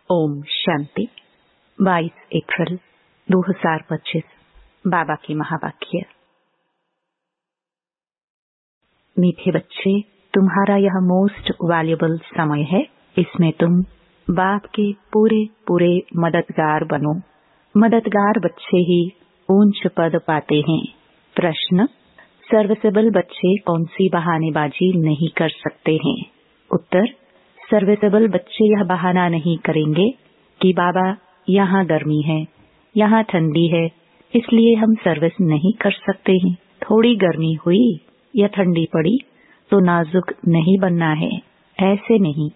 ओम शांति। 22 अप्रैल 2025 बाबा की महावाक्य। मीठे बच्चे, तुम्हारा यह मोस्ट वैल्यूएबल समय है। इसमें तुम बाप के पूरे पूरे मददगार बनो। मददगार बच्चे ही ऊंच पद पाते हैं। प्रश्न: सर्विसेबल बच्चे कौन सी बहानेबाजी नहीं कर सकते हैं? उत्तर: सर्विसेबल बच्चे यह बहाना नहीं करेंगे कि बाबा यहाँ गर्मी है, यहाँ ठंडी है, इसलिए हम सर्विस नहीं कर सकते हैं। थोड़ी गर्मी हुई या ठंडी पड़ी तो नाजुक नहीं बनना है। ऐसे नहीं,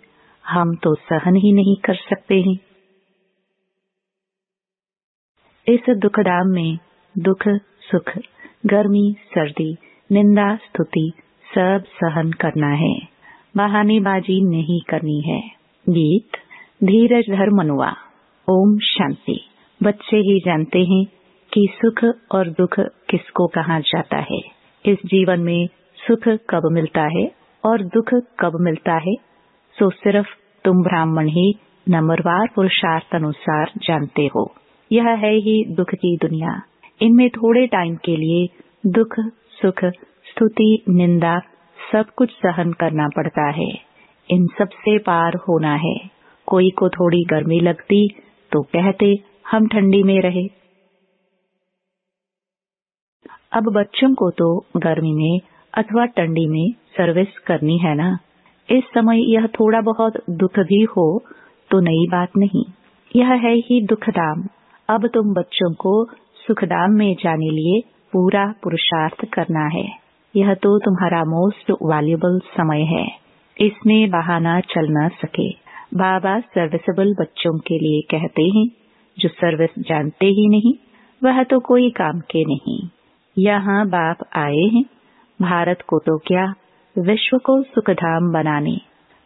हम तो सहन ही नहीं कर सकते हैं। इस दुखदाम में दुख सुख, गर्मी सर्दी, निंदा स्तुति सब सहन करना है। बहानेबाजी नहीं करनी है। गीत: धीरज धर मनुआ। ओम शांति। बच्चे ही जानते हैं कि सुख और दुख किसको कहा जाता है। इस जीवन में सुख कब मिलता है और दुख कब मिलता है, सो सिर्फ तुम ब्राह्मण ही नंबरवार पुरुषार्थ अनुसार जानते हो। यह है ही दुख की दुनिया। इनमें थोड़े टाइम के लिए दुख सुख स्तुति निंदा सब कुछ सहन करना पड़ता है। इन सब से पार होना है। कोई को थोड़ी गर्मी लगती तो कहते हम ठंडी में रहे। अब बच्चों को तो गर्मी में अथवा ठंडी में सर्विस करनी है ना। इस समय यह थोड़ा बहुत दुख भी हो तो नई बात नहीं। यह है ही दुखधाम। अब तुम बच्चों को सुखधाम में जाने लिए पूरा पुरुषार्थ करना है। यह तो तुम्हारा मोस्ट वैल्यूएबल समय है। इसमें बहाना चल न सके। बाबा सर्विसेबल बच्चों के लिए कहते हैं। जो सर्विस जानते ही नहीं वह तो कोई काम के नहीं। यहाँ बाप आए हैं भारत को तो क्या, विश्व को सुखधाम बनाने।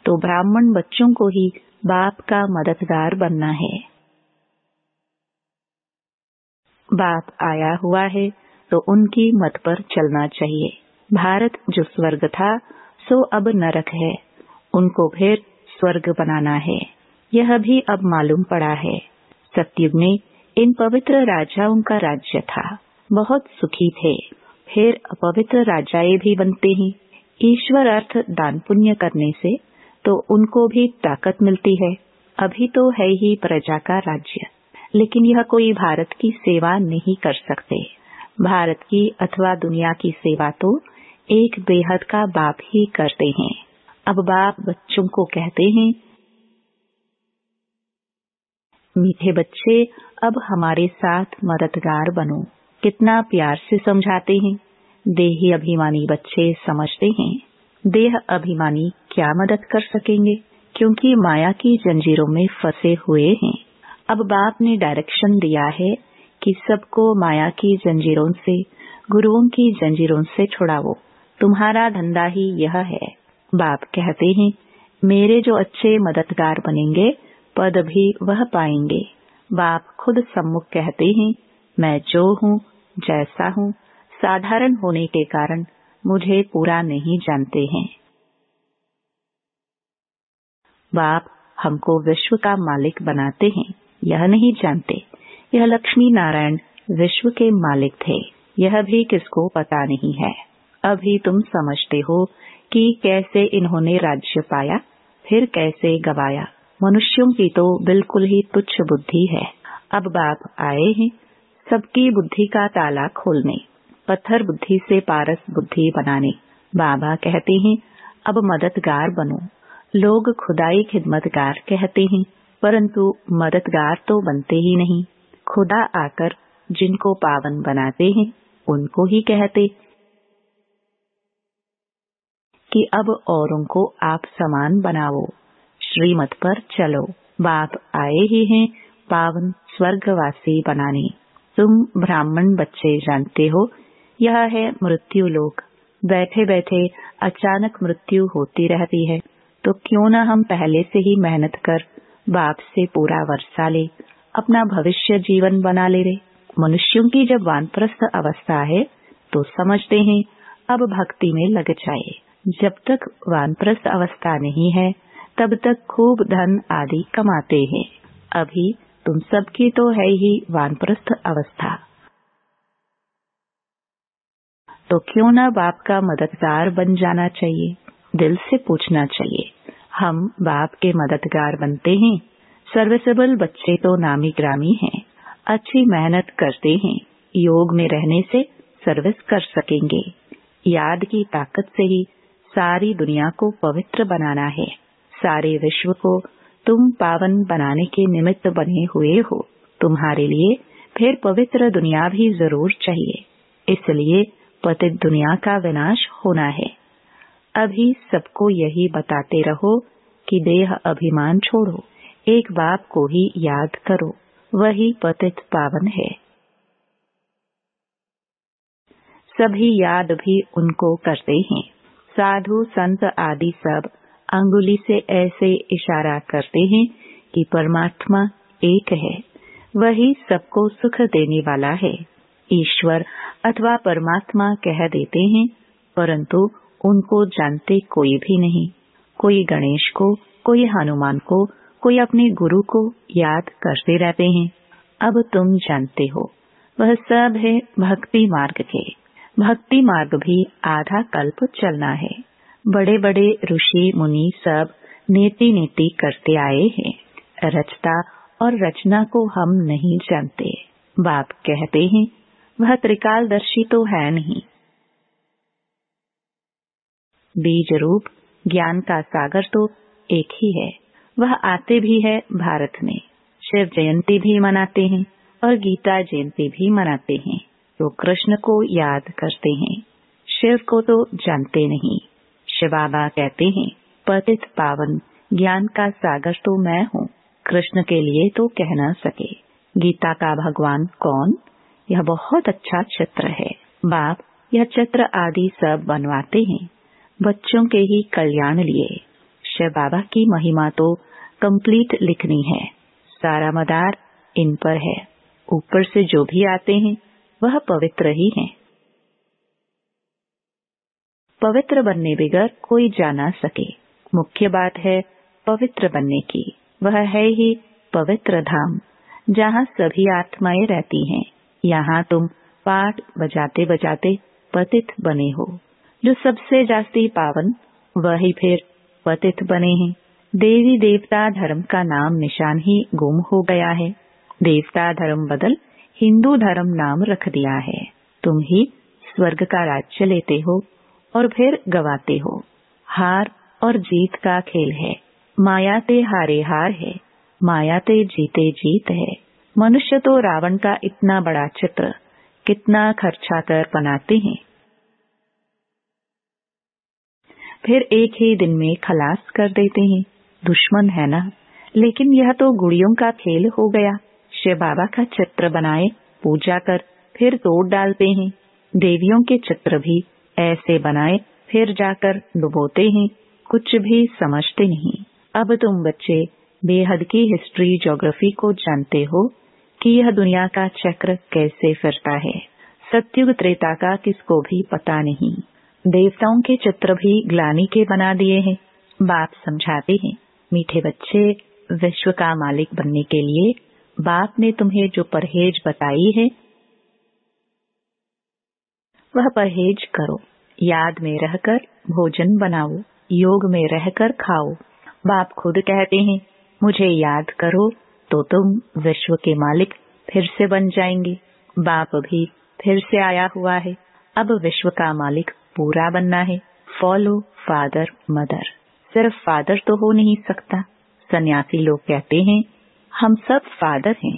तो ब्राह्मण बच्चों को ही बाप का मददगार बनना है। बाप आया हुआ है तो उनकी मत पर चलना चाहिए। भारत जो स्वर्ग था सो अब नरक है। उनको फिर स्वर्ग बनाना है। यह भी अब मालूम पड़ा है। सतयुग में इन पवित्र राजाओं का राज्य था। बहुत सुखी थे। फिर अपवित्र राजाएं भी बनते हैं। ईश्वर अर्थ दान पुण्य करने से तो उनको भी ताकत मिलती है। अभी तो है ही प्रजा का राज्य, लेकिन यह कोई भारत की सेवा नहीं कर सकते। भारत की अथवा दुनिया की सेवा तो एक बेहद का बाप ही करते हैं। अब बाप बच्चों को कहते हैं, मीठे बच्चे अब हमारे साथ मददगार बनो। कितना प्यार से समझाते हैं। देही अभिमानी बच्चे समझते हैं देह अभिमानी क्या मदद कर सकेंगे, क्योंकि माया की जंजीरों में फंसे हुए हैं। अब बाप ने डायरेक्शन दिया है कि सबको माया की जंजीरों से, गुरुओं की जंजीरों से छुड़ाओ। तुम्हारा धंधा ही यह है। बाप कहते हैं, मेरे जो अच्छे मददगार बनेंगे पद भी वह पाएंगे। बाप खुद सम्मुख कहते हैं, मैं जो हूँ जैसा हूँ, साधारण होने के कारण मुझे पूरा नहीं जानते हैं। बाप हमको विश्व का मालिक बनाते हैं, यह नहीं जानते। यह लक्ष्मी नारायण विश्व के मालिक थे, यह भी किसको पता नहीं है। अभी तुम समझते हो कि कैसे इन्होंने राज्य पाया, फिर कैसे गवाया। मनुष्यों की तो बिल्कुल ही तुच्छ बुद्धि है। अब बाप आए हैं सबकी बुद्धि का ताला खोलने, पत्थर बुद्धि से पारस बुद्धि बनाने। बाबा कहते हैं, अब मददगार बनो। लोग खुदाई खिदमतगार कहते हैं, परंतु मददगार तो बनते ही नहीं। खुदा आकर जिनको पावन बनाते हैं उनको ही कहते कि अब औरों को आप समान बनाओ, श्रीमत पर चलो। बाप आए ही हैं पावन स्वर्गवासी बनाने। तुम ब्राह्मण बच्चे जानते हो यह है मृत्यु लोक। बैठे बैठे अचानक मृत्यु होती रहती है, तो क्यों न हम पहले से ही मेहनत कर बाप से पूरा वर्षा ले, अपना भविष्य जीवन बना ले रे। मनुष्यों की जब वानप्रस्थ अवस्था है तो समझते हैं अब भक्ति में लग जाए। जब तक वानप्रस्थ अवस्था नहीं है तब तक खूब धन आदि कमाते हैं। अभी तुम सबकी तो है ही वानप्रस्थ अवस्था, तो क्यों ना बाप का मददगार बन जाना चाहिए। दिल से पूछना चाहिए, हम बाप के मददगार बनते हैं। सर्विसेबल बच्चे तो नामी ग्रामी हैं, अच्छी मेहनत करते हैं, योग में रहने से सर्विस कर सकेंगे। याद की ताकत से ही सारी दुनिया को पवित्र बनाना है। सारे विश्व को तुम पावन बनाने के निमित्त बने हुए हो। तुम्हारे लिए फिर पवित्र दुनिया भी जरूर चाहिए, इसलिए पतित दुनिया का विनाश होना है। अभी सबको यही बताते रहो कि देह अभिमान छोड़ो, एक बाप को ही याद करो, वही पतित पावन है। सभी याद भी उनको करते हैं। साधु संत आदि सब अंगुली से ऐसे इशारा करते हैं कि परमात्मा एक है, वही सबको सुख देने वाला है। ईश्वर अथवा परमात्मा कह देते हैं, परंतु उनको जानते कोई भी नहीं। कोई गणेश को, कोई हनुमान को, कोई अपने गुरु को याद करते रहते हैं। अब तुम जानते हो, वह सब है भक्ति मार्ग के। भक्ति मार्ग भी आधा कल्प चलना है। बड़े बड़े ऋषि मुनि सब नीति नीति करते आए हैं। रचता और रचना को हम नहीं जानते। बाप कहते हैं, वह त्रिकालदर्शी तो है नहीं। बीज रूप ज्ञान का सागर तो एक ही है। वह आते भी है भारत में। शिव जयंती भी मनाते हैं और गीता जयंती भी मनाते हैं, तो कृष्ण को याद करते हैं। शिव को तो जानते नहीं। शिव बाबा कहते हैं, पतित पावन ज्ञान का सागर तो मैं हूँ। कृष्ण के लिए तो कह न सके। गीता का भगवान कौन? यह बहुत अच्छा चित्र है। बाप यह चित्र आदि सब बनवाते हैं बच्चों के ही कल्याण लिए। शिव बाबा की महिमा तो कंप्लीट लिखनी है। सारा मदार इन पर है। ऊपर से जो भी आते हैं वह पवित्र ही हैं। पवित्र बनने बगैर कोई जा ना सके। मुख्य बात है पवित्र बनने की। वह है ही पवित्र धाम, जहाँ सभी आत्माएं रहती हैं। यहाँ तुम पाठ बजाते बजाते पतित बने हो। जो सबसे जास्ती पावन, वही फिर पतित बने हैं। देवी देवता धर्म का नाम निशान ही गुम हो गया है। देवता धर्म बदल हिंदू धर्म नाम रख दिया है। तुम ही स्वर्ग का राज्य लेते हो और फिर गवाते हो। हार और जीत का खेल है। मायाते हारे हार है, मायाते जीते जीत है। मनुष्य तो रावण का इतना बड़ा चित्र कितना खर्चा कर बनाते हैं, फिर एक ही दिन में खलास कर देते हैं। दुश्मन है ना, लेकिन यह तो गुड़ियों का खेल हो गया। शिव बाबा का चित्र बनाए, पूजा कर फिर तोड़ डालते हैं। देवियों के चित्र भी ऐसे बनाए, फिर जाकर डुबोते हैं। कुछ भी समझते नहीं। अब तुम बच्चे बेहद की हिस्ट्री ज्योग्राफी को जानते हो कि यह दुनिया का चक्र कैसे फिरता है। सत्युग त्रेता का किसको भी पता नहीं। देवताओं के चित्र भी ग्लानि के बना दिए हैं। बाप समझाते हैं, मीठे बच्चे, विश्व का मालिक बनने के लिए बाप ने तुम्हें जो परहेज बताई है वह परहेज करो। याद में रहकर भोजन बनाओ, योग में रहकर खाओ। बाप खुद कहते हैं, मुझे याद करो तो तुम विश्व के मालिक फिर से बन जाएंगे। बाप भी फिर से आया हुआ है। अब विश्व का मालिक पूरा बनना है। Follow father mother. सिर्फ फादर तो हो नहीं सकता। सन्यासी लोग कहते हैं, हम सब फादर हैं,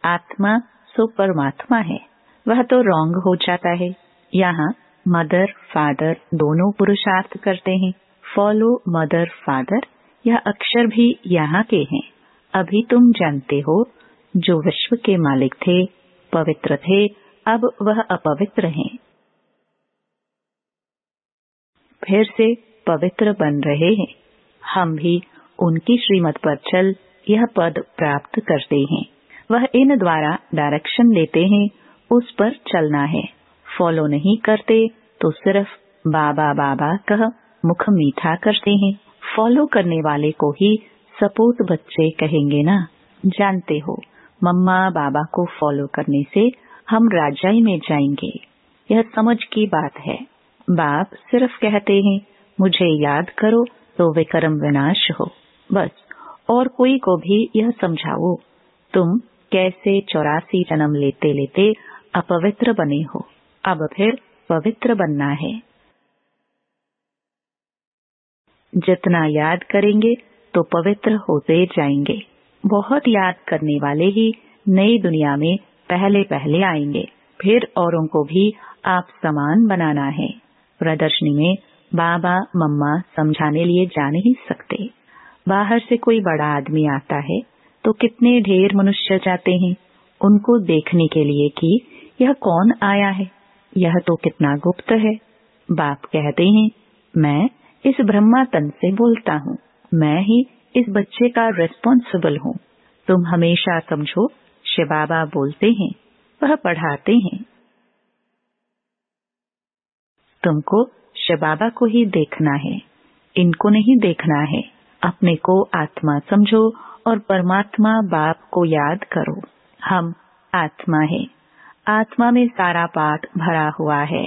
आत्मा सो परमात्मा है। वह तो रॉन्ग हो जाता है। यहाँ मदर फादर दोनों पुरुषार्थ करते हैं। फॉलो मदर फादर, यह अक्षर भी यहाँ के हैं। अभी तुम जानते हो, जो विश्व के मालिक थे, पवित्र थे, अब वह अपवित्र हैं, फिर से पवित्र बन रहे हैं। हम भी उनकी श्रीमत पर चल यह पद प्राप्त करते हैं। वह इन द्वारा डायरेक्शन देते हैं, उस पर चलना है। फॉलो नहीं करते तो सिर्फ बाबा बाबा कह मुख मीठा करते हैं। फॉलो करने वाले को ही सपूत बच्चे कहेंगे ना। जानते हो, मम्मा बाबा को फॉलो करने से हम राजाई में जाएंगे। यह समझ की बात है। बाप सिर्फ कहते हैं मुझे याद करो तो विक्रम विनाश हो, बस। और कोई को भी यह समझाओ तुम कैसे 84 जन्म लेते लेते अपवित्र बने हो, अब फिर पवित्र बनना है। जितना याद करेंगे तो पवित्र होते जाएंगे। बहुत याद करने वाले ही नई दुनिया में पहले पहले आएंगे, फिर औरों को भी आप समान बनाना है। प्रदर्शनी में बाबा मम्मा समझाने लिए जा नहीं सकते। बाहर से कोई बड़ा आदमी आता है तो कितने ढेर मनुष्य जाते हैं उनको देखने के लिए कि यह कौन आया है, यह तो कितना गुप्त है। बाप कहते हैं मैं इस ब्रह्मा तन से बोलता हूँ, मैं ही इस बच्चे का रिस्पॉन्सिबल हूँ। तुम हमेशा समझो शिव बाबा बोलते हैं, वह पढ़ाते हैं। तुमको शिव बाबा को ही देखना है, इनको नहीं देखना है। अपने को आत्मा समझो और परमात्मा बाप को याद करो। हम आत्मा है, आत्मा में सारा पाठ भरा हुआ है।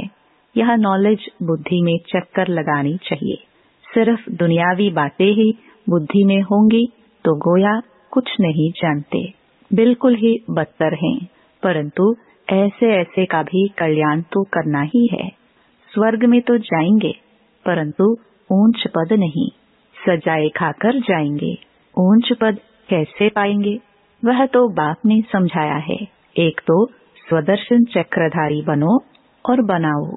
यह नॉलेज बुद्धि में चक्कर लगानी चाहिए। सिर्फ दुनियावी बातें ही बुद्धि में होंगी तो गोया कुछ नहीं जानते, बिल्कुल ही बदतर हैं। परंतु ऐसे ऐसे का भी कल्याण तो करना ही है। स्वर्ग में तो जाएंगे परंतु ऊंच पद नहीं, सजाए खाकर जाएंगे। ऊंच पद कैसे पाएंगे, वह तो बाप ने समझाया है। एक तो स्वदर्शन चक्रधारी बनो और बनाओ।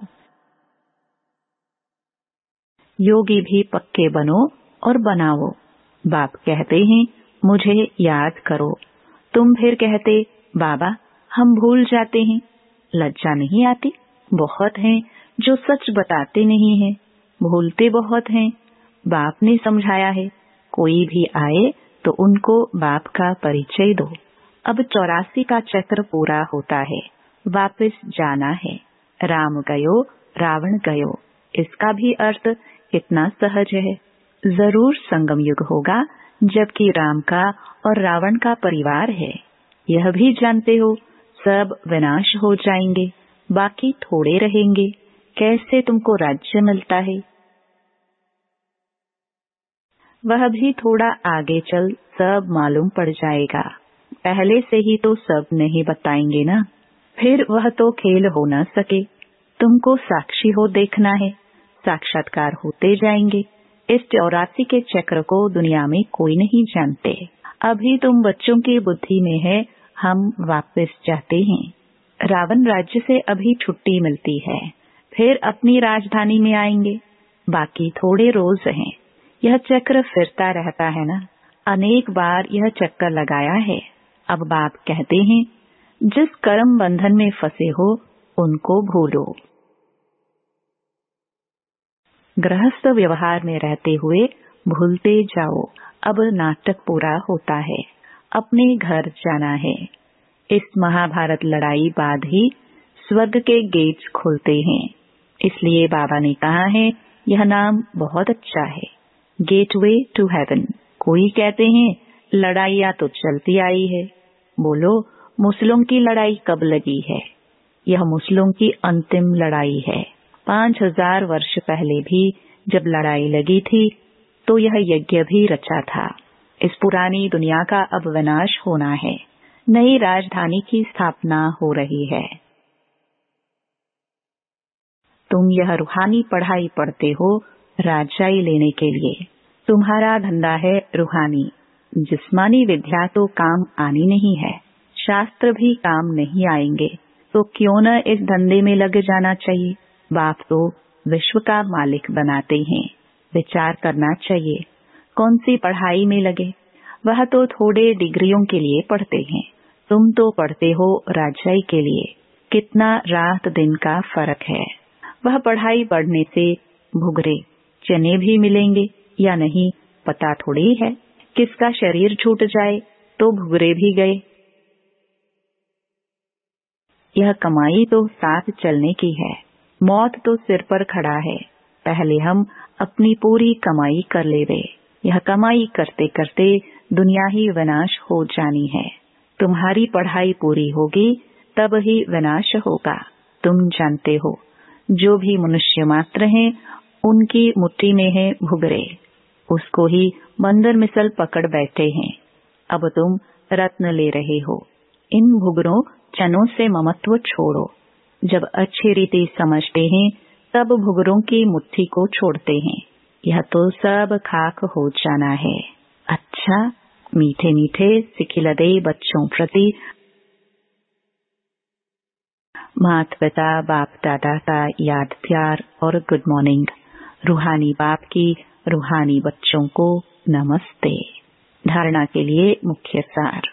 योगी भी पक्के बनो और बनाओ। बाप कहते हैं मुझे याद करो, तुम फिर कहते बाबा हम भूल जाते हैं। लज्जा नहीं आती? बहुत हैं जो सच बताते नहीं हैं, भूलते बहुत हैं। बाप ने समझाया है कोई भी आए तो उनको बाप का परिचय दो। अब 84 का चक्र पूरा होता है, वापस जाना है। राम गयो रावण गयो, इसका भी अर्थ कितना सहज है। जरूर संगम युग होगा जबकि राम का और रावण का परिवार है। यह भी जानते हो सब विनाश हो जाएंगे, बाकी थोड़े रहेंगे। कैसे तुमको राज्य मिलता है? वह भी थोड़ा आगे चल सब मालूम पड़ जाएगा। पहले से ही तो सब नहीं बताएंगे ना, फिर वह तो खेल हो न सके। तुमको साक्षी हो देखना है, साक्षात्कार होते जाएंगे। इस 84 के चक्र को दुनिया में कोई नहीं जानते। अभी तुम बच्चों की बुद्धि में है हम वापस जाते हैं। रावण राज्य से अभी छुट्टी मिलती है, फिर अपनी राजधानी में आएंगे। बाकी थोड़े रोज हैं। यह चक्र फिरता रहता है ना, अनेक बार यह चक्कर लगाया है। अब बाप कहते हैं जिस कर्म बंधन में फंसे हो उनको भूलो। गृहस्थ व्यवहार में रहते हुए भूलते जाओ। अब नाटक पूरा होता है, अपने घर जाना है। इस महाभारत लड़ाई बाद ही स्वर्ग के गेट्स खुलते हैं। इसलिए बाबा ने कहा है यह नाम बहुत अच्छा है, गेटवे टू हेवन। कोई कहते हैं लड़ाइयाँ तो चलती आई है। बोलो मुस्लिम की लड़ाई कब लगी है? यह मुस्लिम की अंतिम लड़ाई है। 5000 वर्ष पहले भी जब लड़ाई लगी थी तो यह यज्ञ भी रचा था। इस पुरानी दुनिया का अब विनाश होना है, नई राजधानी की स्थापना हो रही है। तुम यह रूहानी पढ़ाई पढ़ते हो राजाई लेने के लिए। तुम्हारा धंधा है रूहानी, जिस्मानी विद्या तो काम आनी नहीं है, शास्त्र भी काम नहीं आएंगे। तो क्यों न इस धंधे में लग जाना चाहिए। बाप तो विश्व का मालिक बनाते हैं, विचार करना चाहिए कौन सी पढ़ाई में लगे। वह तो थोड़े डिग्रियों के लिए पढ़ते हैं, तुम तो पढ़ते हो राजाई के लिए। कितना रात दिन का फर्क है। वह पढ़ाई पढ़ने से भुगरे चने भी मिलेंगे या नहीं पता थोड़ी है। किसका शरीर छूट जाए तो भुगरे भी गए। यह कमाई तो साथ चलने की है, मौत तो सिर पर खड़ा है। पहले हम अपनी पूरी कमाई कर लेवे। यह कमाई करते करते दुनिया ही विनाश हो जानी है। तुम्हारी पढ़ाई पूरी होगी तब ही विनाश होगा। तुम जानते हो, जो भी मनुष्य मात्र हैं उनकी मुट्ठी में है भुगरे, उसको ही बंदर मिसल पकड़ बैठे हैं। अब तुम रत्न ले रहे हो, इन भुगरों चनों से ममत्व छोड़ो। जब अच्छी रीति समझते हैं तब भुगरों की मुट्ठी को छोड़ते हैं। यह तो सब खाक हो जाना है। अच्छा, मीठे मीठे सिखिलदे बच्चों प्रति माता पिता बाप दादा का याद प्यार और गुड मॉर्निंग। रूहानी बाप की रूहानी बच्चों को नमस्ते। धारणा के लिए मुख्य सार।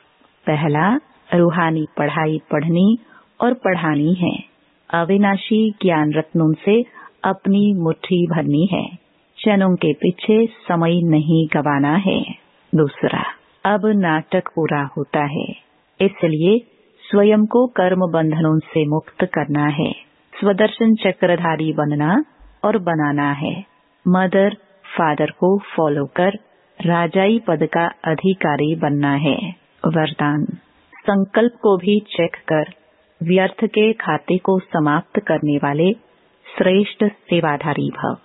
पहला, रूहानी पढ़ाई पढ़नी और पढ़ानी है। अविनाशी ज्ञान रत्नों से अपनी मुट्ठी भरनी है। चनों के पीछे समय नहीं गवाना है। दूसरा, अब नाटक पूरा होता है, इसलिए स्वयं को कर्म बंधनों से मुक्त करना है। स्वदर्शन चक्रधारी बनना और बनाना है। मदर फादर को फॉलो कर राजाई पद का अधिकारी बनना है। वरदान, संकल्प को भी चेक कर व्यर्थ के खाते को समाप्त करने वाले श्रेष्ठ सेवाधारी भव।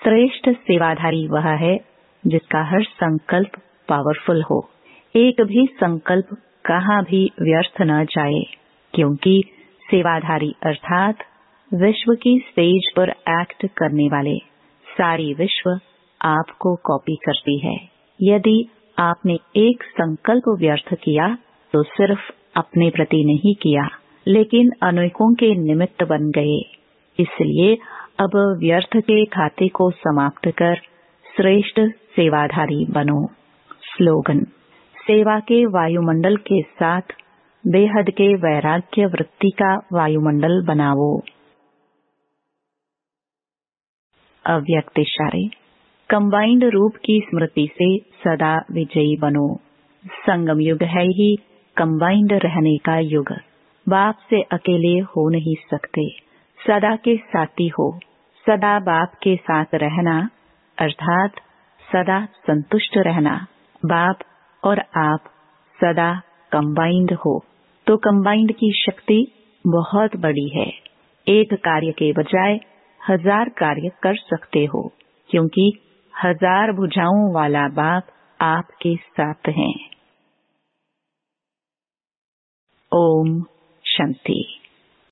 श्रेष्ठ सेवाधारी वह है जिसका हर संकल्प पावरफुल हो। एक भी संकल्प कहाँ भी व्यर्थ न जाए, क्योंकि सेवाधारी अर्थात विश्व की स्टेज पर एक्ट करने वाले। सारी विश्व आपको कॉपी करती है। यदि आपने एक संकल्प व्यर्थ किया तो सिर्फ अपने प्रति नहीं किया, लेकिन अनेकों के निमित्त बन गए। इसलिए अब व्यर्थ के खाते को समाप्त कर श्रेष्ठ सेवाधारी बनो। स्लोगन, सेवा के वायुमंडल के साथ बेहद के वैराग्य वृत्ति का वायुमंडल बनाओ। अव्यक्त इशारे, कंबाइंड रूप की स्मृति से सदा विजयी बनो। संगम युग है ही कंबाइंड रहने का युग। बाप से अकेले हो नहीं सकते, सदा के साथी हो। सदा बाप के साथ रहना अर्थात सदा संतुष्ट रहना। बाप और आप सदा कंबाइंड हो तो कंबाइंड की शक्ति बहुत बड़ी है। एक कार्य के बजाय 1000 कार्य कर सकते हो, क्योंकि 1000 भुजाओं वाला बाप आपके साथ है। ओम शांति।